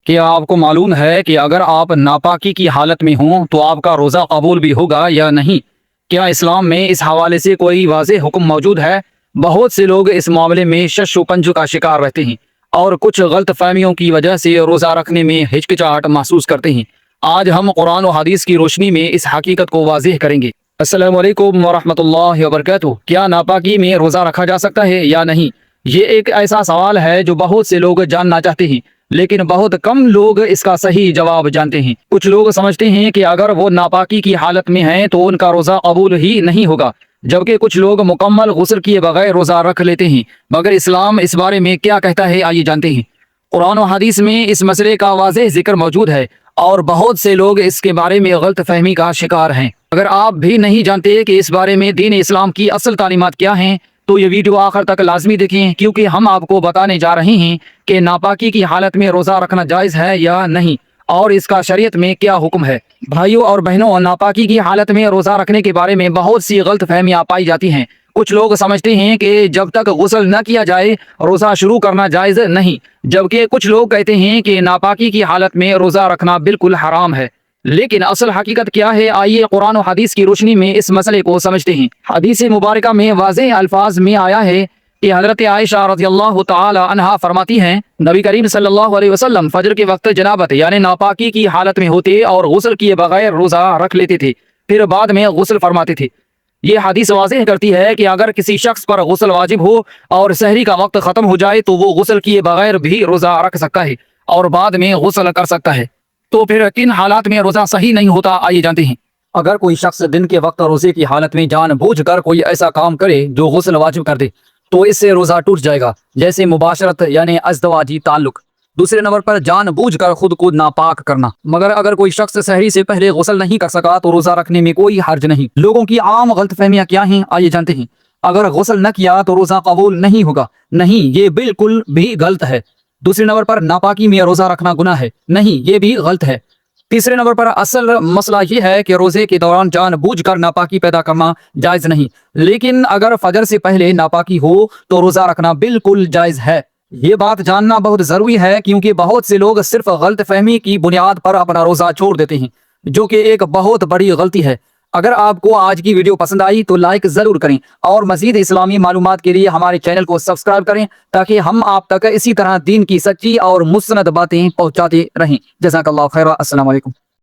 کیا آپ کو معلوم ہے کہ اگر آپ ناپاکی کی حالت میں ہوں تو آپ کا روزہ قبول بھی ہوگا یا نہیں؟ کیا اسلام میں اس حوالے سے کوئی واضح حکم موجود ہے؟ بہت سے لوگ اس معاملے میں شش و پنج کا شکار رہتے ہیں اور کچھ غلط فہمیوں کی وجہ سے روزہ رکھنے میں ہچکچاہٹ محسوس کرتے ہیں۔ آج ہم قرآن و حدیث کی روشنی میں اس حقیقت کو واضح کریں گے۔ السلام علیکم ورحمۃ اللہ وبرکاتہ۔ کیا ناپاکی میں روزہ رکھا جا سکتا ہے یا نہیں؟ یہ ایک ایسا سوال ہے جو بہت سے لوگ جاننا چاہتے ہیں، لیکن بہت کم لوگ اس کا صحیح جواب جانتے ہیں۔ کچھ لوگ سمجھتے ہیں کہ اگر وہ ناپاکی کی حالت میں ہیں تو ان کا روزہ قبول ہی نہیں ہوگا، جبکہ کچھ لوگ مکمل غسل کیے بغیر روزہ رکھ لیتے ہیں۔ مگر اسلام اس بارے میں کیا کہتا ہے، آئیے جانتے ہیں۔ قرآن و حدیث میں اس مسئلے کا واضح ذکر موجود ہے اور بہت سے لوگ اس کے بارے میں غلط فہمی کا شکار ہیں۔ اگر آپ بھی نہیں جانتے کہ اس بارے میں دین اسلام کی اصل تعلیمات کیا ہیں تو یہ ویڈیو آخر تک لازمی دیکھیں، کیونکہ ہم آپ کو بتانے جا رہے ہیں کہ ناپاکی کی حالت میں روزہ رکھنا جائز ہے یا نہیں اور اس کا شریعت میں کیا حکم ہے۔ بھائیوں اور بہنوں، ناپاکی کی حالت میں روزہ رکھنے کے بارے میں بہت سی غلط فہمیاں پائی جاتی ہیں۔ کچھ لوگ سمجھتے ہیں کہ جب تک غسل نہ کیا جائے روزہ شروع کرنا جائز نہیں، جبکہ کچھ لوگ کہتے ہیں کہ ناپاکی کی حالت میں روزہ رکھنا بالکل حرام ہے۔ لیکن اصل حقیقت کیا ہے، آئیے قرآن و حدیث کی روشنی میں اس مسئلے کو سمجھتے ہیں۔ حدیث مبارکہ میں واضح الفاظ میں آیا ہے کہ حضرت عائشہ رضی اللہ تعالی عنہا فرماتی ہیں، نبی کریم صلی اللہ علیہ وسلم فجر کے وقت جنابت یعنی ناپاکی کی حالت میں ہوتے اور غسل کیے بغیر روزہ رکھ لیتے تھے، پھر بعد میں غسل فرماتے تھے۔ یہ حدیث واضح کرتی ہے کہ اگر کسی شخص پر غسل واجب ہو اور سحری کا وقت ختم ہو جائے تو وہ غسل کیے بغیر بھی روزہ رکھ سکتا ہے اور بعد میں غسل کر سکتا ہے۔ تو پھر کن حالات میں روزہ صحیح نہیں ہوتا، آئیے جانتے ہیں۔ اگر کوئی شخص دن کے وقت روزے کی حالت میں جان بوجھ کر کوئی ایسا کام کرے جو غسل واجب کر دے تو اس سے روزہ ٹوٹ جائے گا، جیسے مباشرت یعنی ازدواجی تعلق۔ دوسرے نمبر پر جان بوجھ کر خود کو ناپاک کرنا۔ مگر اگر کوئی شخص سحری سے پہلے غسل نہیں کر سکا تو روزہ رکھنے میں کوئی حرج نہیں۔ لوگوں کی عام غلط فہمیاں کیا ہیں، آئیے جانتے ہیں۔ اگر غسل نہ کیا تو روزہ قبول نہیں ہوگا، نہیں، یہ بالکل بھی غلط ہے۔ دوسرے نمبر پر ناپاکی میں روزہ رکھنا گناہ ہے، نہیں، یہ بھی غلط ہے۔ تیسرے نمبر پر اصل مسئلہ یہ ہے کہ روزے کے دوران جان بوجھ کر ناپاکی پیدا کرنا جائز نہیں، لیکن اگر فجر سے پہلے ناپاکی ہو تو روزہ رکھنا بالکل جائز ہے۔ یہ بات جاننا بہت ضروری ہے، کیونکہ بہت سے لوگ صرف غلط فہمی کی بنیاد پر اپنا روزہ چھوڑ دیتے ہیں، جو کہ ایک بہت بڑی غلطی ہے۔ اگر آپ کو آج کی ویڈیو پسند آئی تو لائک ضرور کریں اور مزید اسلامی معلومات کے لیے ہمارے چینل کو سبسکرائب کریں تاکہ ہم آپ تک اسی طرح دین کی سچی اور مستند باتیں پہنچاتے رہیں۔ جزاک اللہ خیر۔ السلام علیکم۔